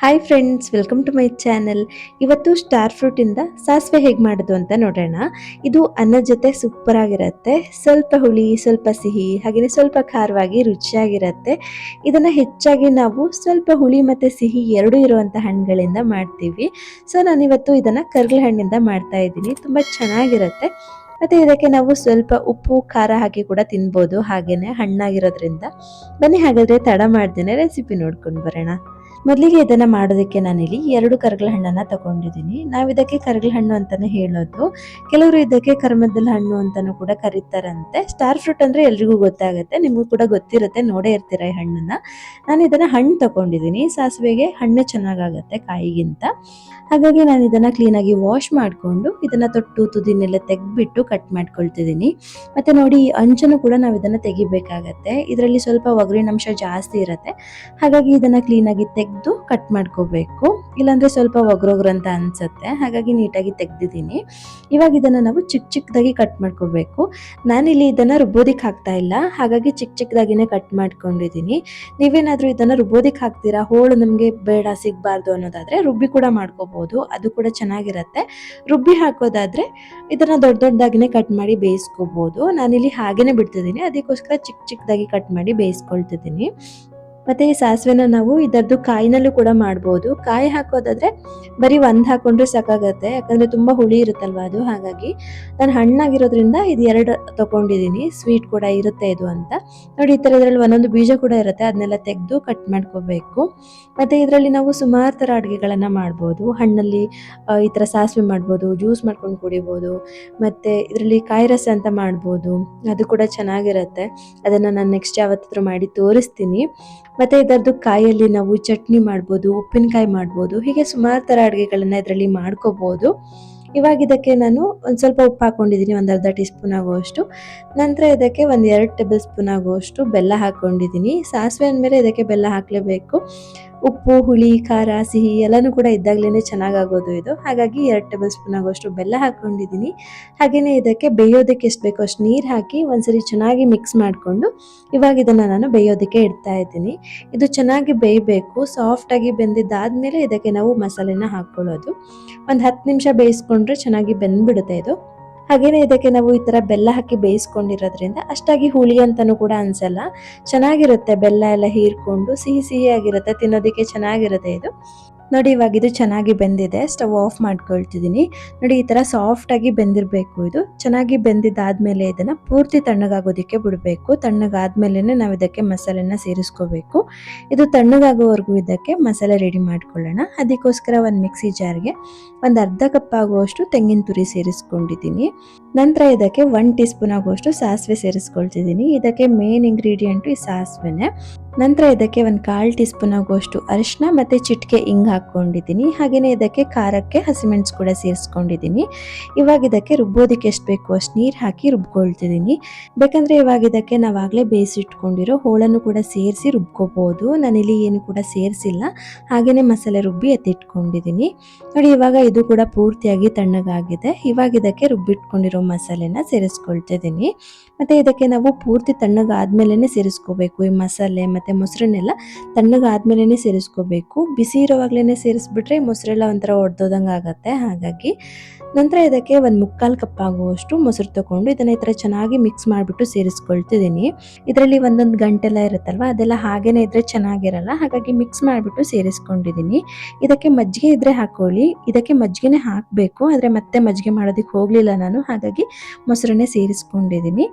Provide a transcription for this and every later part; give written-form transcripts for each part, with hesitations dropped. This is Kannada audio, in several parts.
Hi friends, welcome to my channel. ಇವತ್ತು ಸ್ಟಾರ್ ಫ್ರೂಟಿಂದ ಸಾಸಿವೆ ಹೇಗೆ ಮಾಡೋದು ಅಂತ ನೋಡೋಣ. ಇದು ಅನ್ನದ ಜೊತೆ ಸೂಪರ್ ಆಗಿರುತ್ತೆ. ಸ್ವಲ್ಪ ಹುಳಿ, ಸ್ವಲ್ಪ ಸಿಹಿ, ಹಾಗೆಯೇ ಸ್ವಲ್ಪ ಖಾರವಾಗಿ ರುಚಿಯಾಗಿರುತ್ತೆ. ಇದನ್ನು ಹೆಚ್ಚಾಗಿ ನಾವು ಸ್ವಲ್ಪ ಹುಳಿ ಮತ್ತು ಸಿಹಿ ಎರಡೂ ಇರುವಂಥ ಹಣ್ಣುಗಳಿಂದ ಮಾಡ್ತೀವಿ. ಸೊ ನಾನಿವತ್ತು ಇದನ್ನು ಕರ್ಗಲ ಹಣ್ಣಿಂದ ಮಾಡ್ತಾ ಇದ್ದೀನಿ. ತುಂಬ ಚೆನ್ನಾಗಿರುತ್ತೆ. ಮತ್ತು ಇದಕ್ಕೆ ನಾವು ಸ್ವಲ್ಪ ಉಪ್ಪು ಖಾರ ಹಾಕಿ ಕೂಡ ತಿನ್ಬೋದು, ಹಾಗೆಯೇ ಹಣ್ಣಾಗಿರೋದ್ರಿಂದ. ಬನ್ನಿ ಹಾಗಾದರೆ ತಡ ಮಾಡ್ದೇನೆ ರೆಸಿಪಿ ನೋಡ್ಕೊಂಡು ಬರೋಣ. ಮೊದಲಿಗೆ ಇದನ್ನ ಮಾಡೋದಕ್ಕೆ ನಾನಿಲ್ಲಿ 2 ಕರಗಲ ಹಣ್ಣನ್ನ ತಗೊಂಡಿದ್ದೀನಿ. ನಾವು ಇದಕ್ಕೆ ಕರಗಲ ಹಣ್ಣು ಅಂತಾನೆ ಹೇಳೋದು. ಕೆಲವರು ಇದಕ್ಕೆ ಕರ್ಮದ್ದಲ ಹಣ್ಣು ಅಂತಾನೂ ಕೂಡ ಕರೀತಾರಂತೆ. ಸ್ಟಾರ್ ಫ್ರೂಟ್ ಅಂದ್ರೆ ಎಲ್ರಿಗೂ ಗೊತ್ತಾಗುತ್ತೆ, ನಿಮಗೂ ಕೂಡ ಗೊತ್ತಿರುತ್ತೆ, ನೋಡೇ ಇರ್ತೀರ ಈ ಹಣ್ಣನ್ನ. ನಾನು ಇದನ್ನ ಹಣ್ಣು ತಗೊಂಡಿದ್ದೀನಿ. ಸಾಸಿವೆಗೆ ಹಣ್ಣು ಚೆನ್ನಾಗಾಗತ್ತೆ ಕಾಯಿಗಿಂತ. ಹಾಗಾಗಿ ನಾನು ಇದನ್ನ ಕ್ಲೀನಾಗಿ ವಾಶ್ ಮಾಡಿಕೊಂಡು ಇದನ್ನ ತೊಟ್ಟು ತುದಿನೆಲ್ಲ ತೆಗೆದ್ಬಿಟ್ಟು ಕಟ್ ಮಾಡ್ಕೊಳ್ತಿದ್ದೀನಿ. ಮತ್ತೆ ನೋಡಿ, ಈ ಅಂಚನ್ನು ಕೂಡ ನಾವು ಇದನ್ನ ತೆಗಿಬೇಕಾಗತ್ತೆ. ಇದರಲ್ಲಿ ಸ್ವಲ್ಪ ಒಗರಿನಂಶ ಜಾಸ್ತಿ ಇರುತ್ತೆ. ಹಾಗಾಗಿ ಇದನ್ನ ಕ್ಲೀನಾಗಿ ತೆಗೆದು ಕಟ್ ಮಾಡ್ಕೋಬೇಕು, ಇಲ್ಲಾಂದ್ರೆ ಸ್ವಲ್ಪ ಒಗ್ರೊಗ್ರಂತ ಅನ್ಸುತ್ತೆ. ಹಾಗಾಗಿ ನೀಟಾಗಿ ತೆಗ್ದಿದ್ದೀನಿ. ಇವಾಗ ಇದನ್ನ ನಾವು ಚಿಕ್ಕ ಚಿಕ್ಕದಾಗಿ ಕಟ್ ಮಾಡ್ಕೋಬೇಕು. ನಾನಿಲ್ಲಿ ಇದನ್ನ ರುಬ್ಬೋದಿಕ್ ಹಾಕ್ತಾ ಇಲ್ಲ, ಹಾಗಾಗಿ ಚಿಕ್ಕ ಚಿಕ್ಕದಾಗಿನೇ ಕಟ್ ಮಾಡ್ಕೊಂಡಿದ್ದೀನಿ. ನೀವೇನಾದ್ರೂ ಇದನ್ನ ರುಬ್ಬೋದಿಕ್ ಹಾಕ್ತೀರಾ, ಹೋಳು ನಮಗೆ ಬೇಡ ಸಿಗಬಾರ್ದು ಅನ್ನೋದಾದ್ರೆ ರುಬ್ಬಿ ಕೂಡ ಮಾಡ್ಕೋಬಹುದು, ಅದು ಕೂಡ ಚೆನ್ನಾಗಿರುತ್ತೆ. ರುಬ್ಬಿ ಹಾಕೋದಾದ್ರೆ ಇದನ್ನ ದೊಡ್ಡ ದೊಡ್ಡದಾಗಿನೇ ಕಟ್ ಮಾಡಿ ಬೇಯಿಸ್ಕೋಬಹುದು. ನಾನಿಲ್ಲಿ ಹಾಗೇನೆ ಬಿಡ್ತಿದ್ದೀನಿ, ಅದಕ್ಕೋಸ್ಕರ ಚಿಕ್ಕ ಚಿಕ್ಕದಾಗಿ ಕಟ್ ಮಾಡಿ ಬೇಯಿಸ್ಕೊಳ್ತಿದ್ದೀನಿ. ಮತ್ತೆ ಈ ಸಾಸಿವೆನ ನಾವು ಇದರದ್ದು ಕಾಯಿನಲ್ಲೂ ಕೂಡ ಮಾಡ್ಬೋದು. ಕಾಯಿ ಹಾಕೋದಾದ್ರೆ ಬರೀ ಒಂದು ಹಾಕೊಂಡ್ರೆ ಸಾಕಾಗತ್ತೆ, ಯಾಕಂದ್ರೆ ತುಂಬಾ ಹುಳಿ ಇರುತ್ತಲ್ವಾ ಅದು. ಹಾಗಾಗಿ ನಾನು ಹಣ್ಣಾಗಿರೋದ್ರಿಂದ ಇದು 2 ತಗೊಂಡಿದ್ದೀನಿ. ಸ್ವೀಟ್ ಕೂಡ ಇರುತ್ತೆ ಇದು ಅಂತ ನೋಡಿ. ಈ ತರ ಇದರಲ್ಲಿ ಒಂದೊಂದು ಬೀಜ ಕೂಡ ಇರುತ್ತೆ, ಅದನ್ನೆಲ್ಲ ತೆಗೆದು ಕಟ್ ಮಾಡ್ಕೋಬೇಕು. ಮತ್ತೆ ಇದರಲ್ಲಿ ನಾವು ಸುಮಾರು ತರ ಅಡುಗೆಗಳನ್ನ ಮಾಡ್ಬೋದು. ಹಣ್ಣಲ್ಲಿ ಈ ತರ ಸಾಸಿವೆ ಮಾಡ್ಬೋದು, ಜ್ಯೂಸ್ ಮಾಡ್ಕೊಂಡು ಕುಡಿಬೋದು. ಮತ್ತೆ ಇದರಲ್ಲಿ ಕಾಯಿ ರಸ ಅಂತ ಮಾಡ್ಬೋದು, ಅದು ಕೂಡ ಚೆನ್ನಾಗಿರುತ್ತೆ. ಅದನ್ನ ನಾನು ನೆಕ್ಸ್ಟ್ ಯಾವತ್ತಾದ್ರೂ ಮಾಡಿ ತೋರಿಸ್ತೀನಿ. ಮತ್ತೆ ಇದರದ್ದು ಕಾಯಲ್ಲಿ ನಾವು ಚಟ್ನಿ ಮಾಡ್ಬೋದು, ಉಪ್ಪಿನಕಾಯಿ ಮಾಡ್ಬೋದು, ಹೀಗೆ ಸುಮಾರು ಥರ ಅಡುಗೆಗಳನ್ನ ಇದರಲ್ಲಿ ಮಾಡ್ಕೋಬೋದು. ಇವಾಗ ಇದಕ್ಕೆ ನಾನು ಒಂದು ಸ್ವಲ್ಪ ಉಪ್ಪು ಹಾಕೊಂಡಿದ್ದೀನಿ, ಒಂದು ಅರ್ಧ ಟೀ ಸ್ಪೂನ್ ಆಗುವಷ್ಟು. ನಂತರ ಇದಕ್ಕೆ ಒಂದು 2 ಟೇಬಲ್ ಸ್ಪೂನ್ ಆಗುವಷ್ಟು ಬೆಲ್ಲ ಹಾಕೊಂಡಿದ್ದೀನಿ. ಸಾಸಿವೆ ಅಂದಮೇಲೆ ಇದಕ್ಕೆ ಬೆಲ್ಲ ಹಾಕಲೇಬೇಕು. ಉಪ್ಪು, ಹುಳಿ, ಖಾರ, ಸಿಹಿ ಎಲ್ಲನೂ ಕೂಡ ಇದ್ದಾಗಲೇ ಚೆನ್ನಾಗಾಗೋದು ಇದು. ಹಾಗಾಗಿ 2 ಟೇಬಲ್ ಸ್ಪೂನ್ ಆಗುವಷ್ಟು ಬೆಲ್ಲ ಹಾಕೊಂಡಿದ್ದೀನಿ. ಹಾಗೆಯೇ ಇದಕ್ಕೆ ಬೇಯೋದಕ್ಕೆ ಎಷ್ಟು ಬೇಕೋ ಅಷ್ಟು ನೀರು ಹಾಕಿ ಒಂದ್ಸರಿ ಚೆನ್ನಾಗಿ ಮಿಕ್ಸ್ ಮಾಡಿಕೊಂಡು ಇವಾಗ ಇದನ್ನು ನಾನು ಬೇಯೋದಕ್ಕೆ ಇಡ್ತಾ ಇದ್ದೀನಿ. ಇದು ಚೆನ್ನಾಗಿ ಬೇಯಬೇಕು. ಸಾಫ್ಟಾಗಿ ಬೆಂದಿದ್ದಾದ್ಮೇಲೆ ಇದಕ್ಕೆ ನಾವು ಮಸಾಲೆನ ಹಾಕ್ಕೊಳ್ಳೋದು. ಒಂದು 10 ನಿಮಿಷ ಬೇಯಿಸ್ಕೊಂಡ್ರೆ ಚೆನ್ನಾಗಿ ಬೆಂದ್ಬಿಡುತ್ತೆ ಇದು. ಹಾಗೇನೆ ಇದಕ್ಕೆ ನಾವು ಈ ತರ ಬೆಲ್ಲ ಹಾಕಿ ಬೇಯಿಸ್ಕೊಂಡಿರೋದ್ರಿಂದ ಅಷ್ಟಾಗಿ ಹುಳಿ ಅಂತಾನೂ ಕೂಡ ಅನ್ಸಲ್ಲ, ಚೆನ್ನಾಗಿರುತ್ತೆ. ಬೆಲ್ಲ ಎಲ್ಲ ಹೀರ್ಕೊಂಡು ಸಿಹಿ ಸಿಹಿ ಆಗಿರುತ್ತೆ, ತಿನ್ನೋದಕ್ಕೆ ಚೆನ್ನಾಗಿರುತ್ತೆ ಇದು. ನೋಡಿ, ಇವಾಗ ಇದು ಚೆನ್ನಾಗಿ ಬೆಂದಿದೆ. ಸ್ಟವ್ ಆಫ್ ಮಾಡ್ಕೊಳ್ತಿದ್ದೀನಿ. ನೋಡಿ, ಈ ತರ ಸಾಫ್ಟ್ ಆಗಿ ಬೆಂದಿರಬೇಕು. ಇದು ಚೆನ್ನಾಗಿ ಬೆಂದಿದ್ದಾದ್ಮೇಲೆ ಇದನ್ನ ಪೂರ್ತಿ ತಣ್ಣಗಾಗೋದಕ್ಕೆ ಬಿಡಬೇಕು. ತಣ್ಣಗಾದ್ಮೇಲೆ ನಾವು ಇದಕ್ಕೆ ಮಸಾಲೆನ ಸೇರಿಸ್ಕೋಬೇಕು. ಇದು ತಣ್ಣಗಾಗೋವರೆಗೂ ಇದಕ್ಕೆ ಮಸಾಲೆ ರೆಡಿ ಮಾಡ್ಕೊಳ್ಳೋಣ. ಅದಕ್ಕೋಸ್ಕರ ಒಂದು ಮಿಕ್ಸಿ ಜಾರ್ಗೆ ಒಂದು ಅರ್ಧ ಕಪ್ ಆಗುವಷ್ಟು ತೆಂಗಿನ ತುರಿ ಸೇರಿಸ್ಕೊಂಡಿದ್ದೀನಿ. ನಂತರ ಇದಕ್ಕೆ 1 ಟೀ ಸ್ಪೂನ್ ಆಗುವಷ್ಟು ಸಾಸಿವೆ ಸೇರಿಸ್ಕೊಳ್ತಿದ್ದೀನಿ. ಇದಕ್ಕೆ ಮೇನ್ ಇಂಗ್ರೀಡಿಯೆಂಟು ಈ ಸಾಸಿವೆನೆ. ನಂತರ ಇದಕ್ಕೆ 1/4 ಟೀ ಸ್ಪೂನ್ ಆಗುವಷ್ಟು ಅರಿಶಿನ ಮತ್ತೆ ಚಿಟಿಕೆ ಇಂಗು ಹಾಕೊಂಡಿದ್ದೀನಿ. ಹಾಗೆಯೇ ಇದಕ್ಕೆ ಖಾರಕ್ಕೆ ಹಸಿಮೆಣಸು ಕೂಡ ಸೇರಿಸ್ಕೊಂಡಿದ್ದೀನಿ. ಇವಾಗ ಇದಕ್ಕೆ ರುಬ್ಬೋದಕ್ಕೆ ಎಷ್ಟು ಬೇಕು ಅಷ್ಟು ನೀರು ಹಾಕಿ ರುಬ್ಕೊಳ್ತಿದ್ದೀನಿ. ಬೇಕಂದ್ರೆ ಇವಾಗ ಇದಕ್ಕೆ ನಾವಾಗಲೇ ಬೇಯಿಸಿಟ್ಕೊಂಡಿರೋ ಹೋಳನ್ನು ಕೂಡ ಸೇರಿಸಿ ರುಬ್ಕೋಬಹುದು. ನಾನಿಲ್ಲಿ ಏನು ಕೂಡ ಸೇರಿಸಿಲ್ಲ, ಹಾಗೆಯೇ ಮಸಾಲೆ ರುಬ್ಬಿ ಎತ್ತಿಟ್ಕೊಂಡಿದ್ದೀನಿ. ನೋಡಿ, ಇವಾಗ ಇದು ಕೂಡ ಪೂರ್ತಿಯಾಗಿ ತಣ್ಣಗಾಗಿದೆ. ಇವಾಗ ಇದಕ್ಕೆ ರುಬ್ಬಿಟ್ಕೊಂಡಿರೋ ಮಸಾಲೆನ ಸೇರಿಸ್ಕೊಳ್ತಿದ್ದೀನಿ. ಮತ್ತೆ ಇದಕ್ಕೆ ನಾವು ಪೂರ್ತಿ ತಣ್ಣಗಾದ್ಮೇಲೆ ಸೇರಿಸ್ಕೋಬೇಕು. ಈ ಮಸಾಲೆ ಮತ್ತೆ ಮೊಸರನ್ನೆಲ್ಲ ತಣ್ಣಗಾದ್ಮೇಲೆ ಸೇರಿಸ್ಕೋಬೇಕು. ಬಿಸಿ ಇರೋವಾಗ್ಲೇ ಸೇರಿಸ್ಬಿಟ್ರೆ ಮೊಸರೆಲ್ಲ ಒಂಥರ ಒಡ್ದೋದಂಗೆ ಆಗತ್ತೆ. ಹಾಗಾಗಿ ನಂತರ ಇದಕ್ಕೆ 1/4 ಕಪ್ ಆಗುವಷ್ಟು ಮೊಸರು ತಗೊಂಡು ಇದನ್ನ ಈ ತರ ಚೆನ್ನಾಗಿ ಮಿಕ್ಸ್ ಮಾಡಿಬಿಟ್ಟು ಸೇರಿಸ್ಕೊಳ್ತಿದ್ದೀನಿ. ಇದರಲ್ಲಿ ಒಂದೊಂದು ಗಂಟೆಲ್ಲ ಇರುತ್ತಲ್ವಾ, ಅದೆಲ್ಲ ಹಾಗೇನೆ ಇದ್ರೆ ಚೆನ್ನಾಗಿರಲ್ಲ. ಹಾಗಾಗಿ ಮಿಕ್ಸ್ ಮಾಡಿಬಿಟ್ಟು ಸೇರಿಸ್ಕೊಂಡಿದ್ದೀನಿ. ಇದಕ್ಕೆ ಮಜ್ಜಿಗೆ ಇದ್ರೆ ಹಾಕೊಳ್ಳಿ, ಇದಕ್ಕೆ ಮಜ್ಜಿಗೆನೆ ಹಾಕಬೇಕು. ಆದರೆ ಮತ್ತೆ ಮಜ್ಜಿಗೆ ಮಾಡೋದಕ್ಕೆ ಹೋಗಲಿಲ್ಲ ನಾನು, ಹಾಗಾಗಿ ಮೊಸರನ್ನೇ ಸೇರಿಸ್ಕೊಂಡಿದ್ದೀನಿ.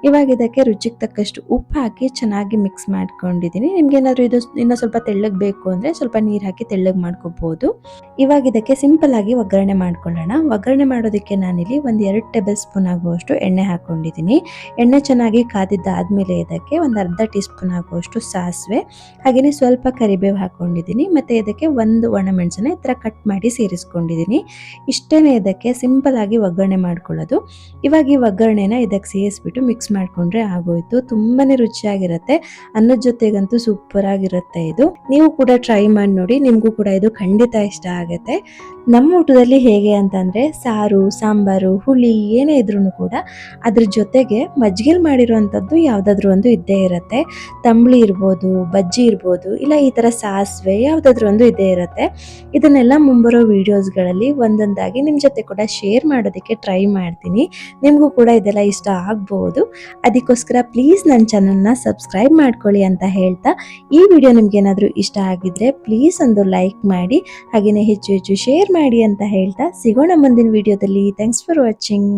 ಇವಾಗ ಇದಕ್ಕೆ ರುಚಿಗೆ ತಕ್ಕಷ್ಟು ಉಪ್ಪು ಹಾಕಿ ಚೆನ್ನಾಗಿ ಮಿಕ್ಸ್ ಮಾಡ್ಕೊಂಡಿದ್ದೀನಿ. ನಿಮ್ಗೇನಾದ್ರೂ ಇದು ಇನ್ನೂ ಸ್ವಲ್ಪ ತೆಳ್ಳಗೆ ಬೇಕು ಅಂದರೆ ಸ್ವಲ್ಪ ನೀರು ಹಾಕಿ ತೆಳ್ಳಗೆ ಮಾಡ್ಕೋಬಹುದು. ಇವಾಗ ಇದಕ್ಕೆ ಸಿಂಪಲ್ ಆಗಿ ಒಗ್ಗರಣೆ ಮಾಡ್ಕೊಳ್ಳೋಣ. ಒಗ್ಗರಣೆ ಮಾಡೋದಕ್ಕೆ ನಾನಿಲ್ಲಿ ಒಂದು 2 ಟೇಬಲ್ ಸ್ಪೂನ್ ಆಗುವಷ್ಟು ಎಣ್ಣೆ ಹಾಕೊಂಡಿದ್ದೀನಿ. ಎಣ್ಣೆ ಚೆನ್ನಾಗಿ ಕಾದಿದ್ದಾದ್ಮೇಲೆ ಇದಕ್ಕೆ ಒಂದು ಅರ್ಧ ಟೀ ಸ್ಪೂನ್ ಆಗುವಷ್ಟು ಸಾಸಿವೆ, ಹಾಗೆಯೇ ಸ್ವಲ್ಪ ಕರಿಬೇವು ಹಾಕೊಂಡಿದ್ದೀನಿ. ಮತ್ತೆ ಇದಕ್ಕೆ 1 ಒಣಮೆಣಸನ್ನ ಈ ಥರ ಕಟ್ ಮಾಡಿ ಸೇರಿಸ್ಕೊಂಡಿದ್ದೀನಿ. ಇಷ್ಟೇನೆ ಇದಕ್ಕೆ ಸಿಂಪಲ್ ಆಗಿ ಒಗ್ಗರಣೆ ಮಾಡ್ಕೊಳ್ಳೋದು. ಇವಾಗ ಈ ಒಗ್ಗರಣೆನ ಇದಕ್ಕೆ ಸೇರಿಸ್ಬಿಟ್ಟು ಮಿಕ್ಸ್ ಮಾಡ್ಕೊಂಡ್ರೆ ಆಗೋಯ್ತು. ತುಂಬಾನೇ ರುಚಿಯಾಗಿರುತ್ತೆ, ಅನ್ನದ ಜೊತೆಗಂತೂ ಸೂಪರ್ ಆಗಿರುತ್ತೆ ಇದು. ನೀವು ಕೂಡ ಟ್ರೈ ಮಾಡಿ ನೋಡಿ, ನಿಮಗೂ ಕೂಡ ಇದು ಖಂಡಿತ ಇಷ್ಟ ಆಗುತ್ತೆ. ನಮ್ಮ ಊಟದಲ್ಲಿ ಹೇಗೆ ಅಂತಂದ್ರೆ ಸಾರು, ಸಾಂಬಾರು, ಹುಳಿ ಏನೇ ಇದ್ರೂ ಕೂಡ ಅದ್ರ ಜೊತೆಗೆ ಮಜ್ಜಿಗೆಲ್ ಮಾಡಿರುವಂಥದ್ದು ಯಾವುದಾದ್ರೂ ಒಂದು ಇದ್ದೇ ಇರುತ್ತೆ. ತಂಬಳಿ ಇರ್ಬೋದು, ಬಜ್ಜಿ ಇರ್ಬೋದು, ಇಲ್ಲ ಈ ಥರ ಸಾಸಿವೆ ಯಾವುದಾದ್ರೂ ಒಂದು ಇದ್ದೇ ಇರುತ್ತೆ. ಇದನ್ನೆಲ್ಲ ಮುಂಬರೋ ವಿಡಿಯೋಸ್ಗಳಲ್ಲಿ ಒಂದೊಂದಾಗಿ ನಿಮ್ಮ ಜೊತೆ ಕೂಡ ಶೇರ್ ಮಾಡೋದಕ್ಕೆ ಟ್ರೈ ಮಾಡ್ತೀನಿ. ನಿಮಗೂ ಕೂಡ ಇದೆಲ್ಲ ಇಷ್ಟ ಆಗ್ಬೋದು. ಅದಕ್ಕೋಸ್ಕರ ಪ್ಲೀಸ್ ನನ್ನ ಚಾನಲ್ನ ಸಬ್ಸ್ಕ್ರೈಬ್ ಮಾಡ್ಕೊಳ್ಳಿ ಅಂತ ಹೇಳ್ತಾ, ಈ ವಿಡಿಯೋ ನಿಮ್ಗೆ ಏನಾದರೂ ಇಷ್ಟ ಆಗಿದ್ರೆ ಪ್ಲೀಸ್ ಒಂದು ಲೈಕ್ ಮಾಡಿ, ಹಾಗೆಯೇ ಹೆಚ್ಚು ಹೆಚ್ಚು ಶೇರ್ ಮಾಡಿ ಅಂತ ಹೇಳ್ತಾ ಸಿಗೋಣ ಮುಂದಿನ ವಿಡಿಯೋದಲ್ಲಿ. Thanks for watching.